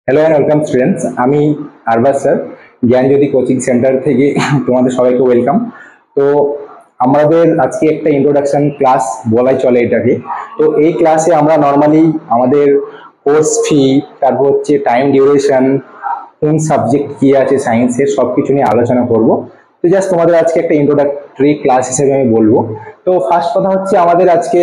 Hello and welcome students. আমি Arbaaz sir, জ্ঞানজ্যোতি coaching centre থেকে তোমাদের সবাইকে ওয়েলকাম। তো আমাদের আজকে একটা ইন্ট্রোডাকশন ক্লাস বলাই চলে এটাকে। তো এই ক্লাসে আমরা নর্মালি আমাদের কোর্স ফি, তারপর হচ্ছে টাইম ডিউরেশন, কোন সাবজেক্ট কি আছে সায়েন্সের, সব কিছু নিয়ে আলোচনা করব। তো জাস্ট তোমাদের আজকে একটা ইন্ট্রোডাক্টরি ক্লাস হিসেবে আমি বলবো। তো ফার্স্ট কথা হচ্ছে, আমাদের আজকে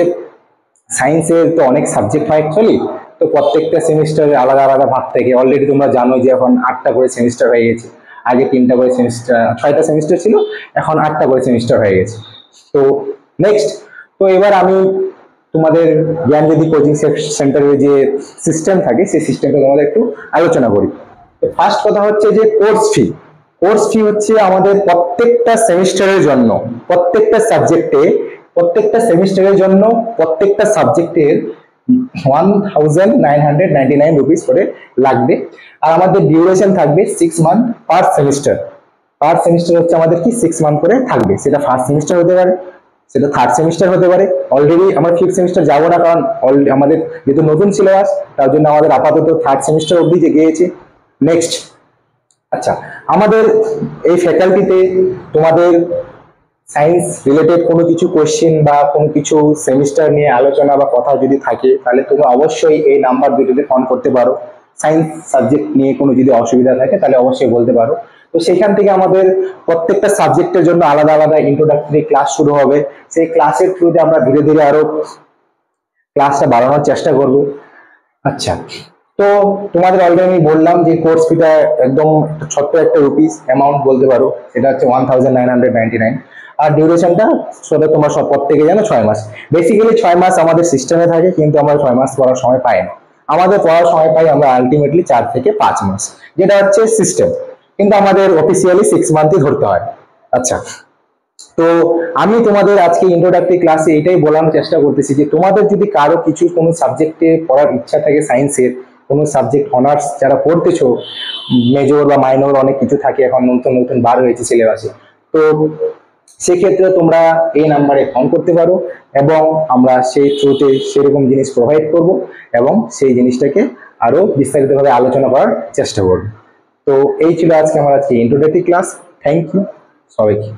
সায়েন্সের তো অনেক সাবজেক্ট হয় অ্যাকচুয়ালি। তো প্রত্যেকটা সেমিস্টারে আলাদা আলাদা ভাগ থেকে অলরেডি তোমরা জানো যে এখন 8টা করে সেমিস্টার হয়ে গেছে। আগে 3টা করে সেমিস্টার, 6টা সেমিস্টার ছিল, এখন 8টা করে সেমিস্টার হয়ে গেছে। তো নেক্সট, তো এবার আমি তোমাদের জ্ঞানজ্যোতি কোচিং সেন্টারের যে সিস্টেম থাকে সেই সিস্টেমটা তোমাদের একটু আলোচনা করি। তো ফার্স্ট কথা হচ্ছে যে কোর্স ফি। কোর্স ফি হচ্ছে আমাদের প্রত্যেকটা সেমিস্টারের জন্য, প্রত্যেকটা সাবজেক্টে, প্রত্যেকটা সেমিস্টারের জন্য প্রত্যেকটা সাবজেক্টের 1999 রুপিস করে লাগবে। আর আমাদের ডিউরেশন থাকবে 6 মান্থ পার সেমিস্টার। পার সেমিস্টার হচ্ছে আমাদের কি 6 মান্থ করে থাকবে। সেটা ফার্স্ট সেমিস্টার হতে পারে, সেটা থার্ড সেমিস্টার হতে পারে। অলরেডি আমরা ফিফথ সেমিস্টার যাবো না, কারণ আমাদের যেহেতু নতুন সিলেবাস, তার জন্য আমাদের আপাতত থার্ড সেমিস্টার অবধি যে গিয়েছে। নেক্সট, আচ্ছা, আমাদের এই ফ্যাকাল্টিতে তোমাদের সায়েন্স রিলেটেড কোনো কিছু কোশ্চেন বা কোনো কিছু সেমিস্টার নিয়ে আলোচনা বা কথা যদি থাকে, তাহলে তোমরা অবশ্যই এই নাম্বার দুটোতে ফোন করতে পারো। সায়েন্স সাবজেক্ট নিয়ে কোনো যদি অসুবিধা থাকে তাহলে অবশ্যই বলতে পারো। তো সেখান থেকে আমাদের প্রত্যেকটা সাবজেক্টের জন্য আলাদা আলাদা ইন্ট্রোডাক্টরি ক্লাস শুরু হবে। সেই ক্লাসের থ্রুতে আমরা ধীরে ধীরে আরো ক্লাসটা বাড়ানোর চেষ্টা করব। আচ্ছা, তো তোমাদের অলরেডি আমি বললাম যে কোর্স ফিটা একদম ছোট্ট একটা রুপিস অ্যামাউন্ট বলতে পারো, সেটা হচ্ছে 1999। আর ডিউরেশনটা সেটা তোমরা সব প্রত্যেকে জানো, 6 মাস। বেসিক্যালি 6 মাস আমাদের সিস্টেমে থাকে, কিন্তু আমরা 6 মাস পড়ার সময় পাই না। আমাদের পড়ার সময় পাই আমরা আলটিমেটলি 4 থেকে 5 মাস, যেটা হচ্ছে সিস্টেম। কিন্তু আমাদের অফিসিয়ালি 6 মান্থই ধরতে হয়। আচ্ছা, তো আমি তোমাদের আজকে ইন্ট্রোডাক্টরি ক্লাসে এটাই বলানোর চেষ্টা করতেছি যে তোমাদের যদি কারো কিছু কোনো সাবজেক্টে পড়ার ইচ্ছা থাকে, সায়েন্সের কোনো সাবজেক্ট অনার্স যারা পড়তেছো, মেজর বা মাইনর অনেক কিছু থাকে, এখন নতুন নতুন বার হয়েছে সিলেবাসে। তো সেক্ষেত্রে তোমরা এই নাম্বারে ফোন করতে পারো, এবং আমরা সেই থ্রুতে সেরকম জিনিস প্রোভাইড করব, এবং সেই জিনিসটাকে আরো বিস্তারিতভাবে আলোচনা করার চেষ্টা করব। তো এই ছিল আজকে আমার ইন্ট্রোডাক্টরি ক্লাস। থ্যাংক ইউ সবাইকে।